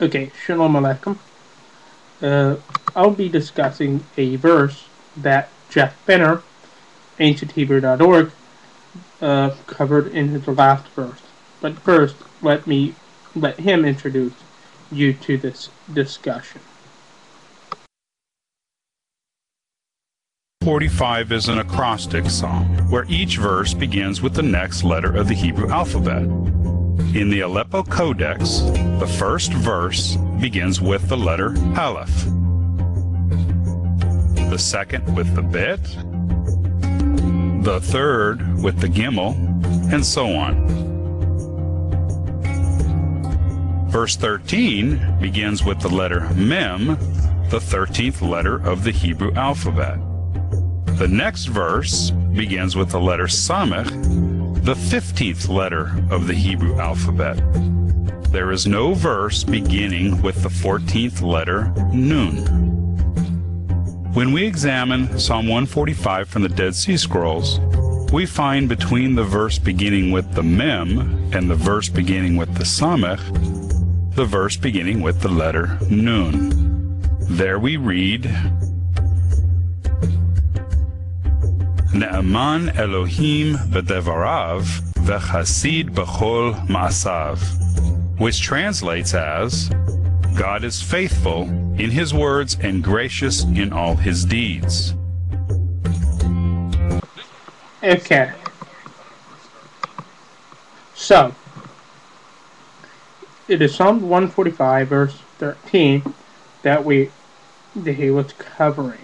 Okay, Shalom Aleichem. I'll be discussing a verse that Jeff Benner, AncientHebrew.org, covered in his last verse. But first, let him introduce you to this discussion. 45 is an acrostic psalm, where each verse begins with the next letter of the Hebrew alphabet. In the Aleppo Codex, the first verse begins with the letter Aleph, the second with the Bet, the third with the Gimel, and so on. Verse 13 begins with the letter Mem, the 13th letter of the Hebrew alphabet. The next verse begins with the letter Samech, the 15th letter of the Hebrew alphabet. There is no verse beginning with the 14th letter Nun. When we examine Psalm 145 from the Dead Sea Scrolls, we find between the verse beginning with the Mem and the verse beginning with the Samech, the verse beginning with the letter Nun. There we read, Ne'aman Elohim b'devarav v'chasid b'chol ma'asav, which translates as, God is faithful in his words and gracious in all his deeds. Okay. So, it is Psalm 145, verse 13, that he was covering.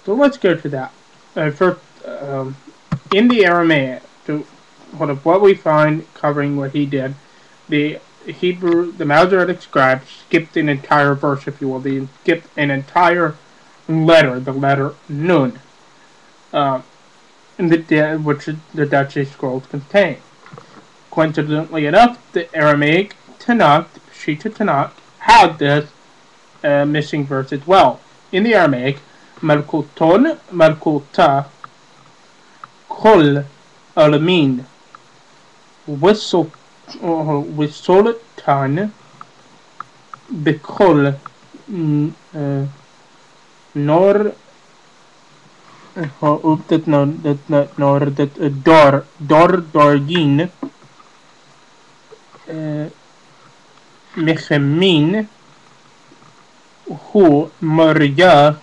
So let's go to that. First, in the Aramaic, what we find covering what he did, the Masoretic scribes skipped an entire verse, if you will. They skipped an entire letter, the letter Nun, which the Dead Sea Scrolls contain. Coincidentally enough, the Aramaic TaNaKH, the Peshitta TaNaKH, had this missing verse as well. In the Aramaic, Malkuton, Malkuta, Kol, Alamin, Wisoltan, Bekol, Nor, Dorgin, Mechemin, Hu, Maria,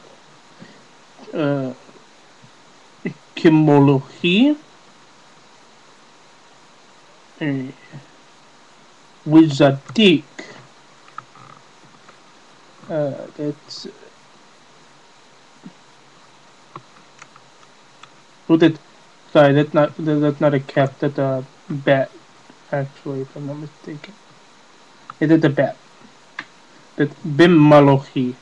Kimolochi, Wizadik. That's sorry, that's not a cap. That's a bat. Actually, if I'm not mistaken, it is a bat. That's Bimalochi,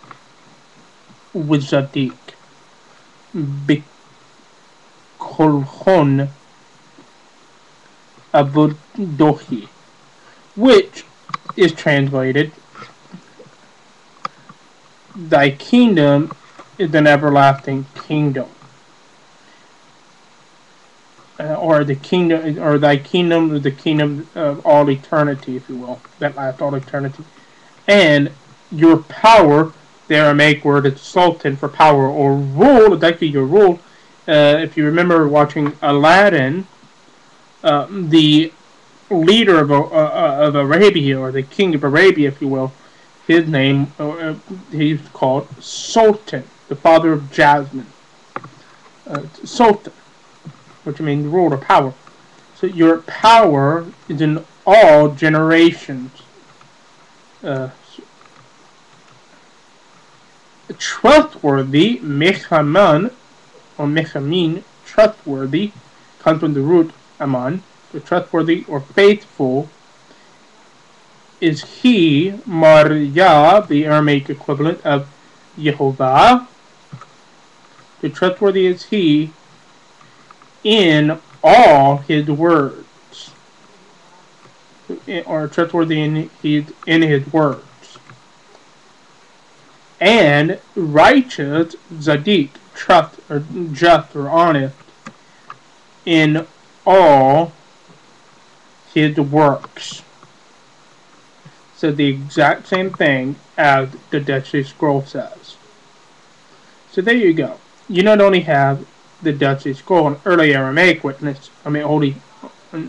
Wizadik. Bikolchon Avodohi, which is translated, Thy kingdom is an everlasting kingdom, or Thy kingdom is the kingdom of all eternity, if you will, that lasts all eternity, and your power. The Aramaic word is sultan for power or rule. It's actually your rule. If you remember watching Aladdin, the leader of Arabia, or the king of Arabia, if you will, his name, he's called Sultan, the father of Jasmine. Sultan, which means rule or power. So your power is in all generations. Trustworthy, mechaman, or mechamin, trustworthy, comes from the root aman. So trustworthy or faithful is he, Maria, the Aramaic equivalent of Yehovah. So trustworthy is he in all his words, or trustworthy in his words. And righteous, Zadik, trust or just or honest, in all his works. So the exact same thing as the Dead Sea Scroll says. So there you go. You not only have the Dead Sea Scroll, an early Aramaic witness, an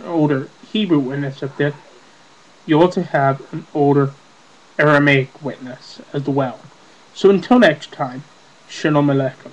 older Hebrew witness of this, you also have an older Aramaic witness as well. So until next time, Shalom Aleichem.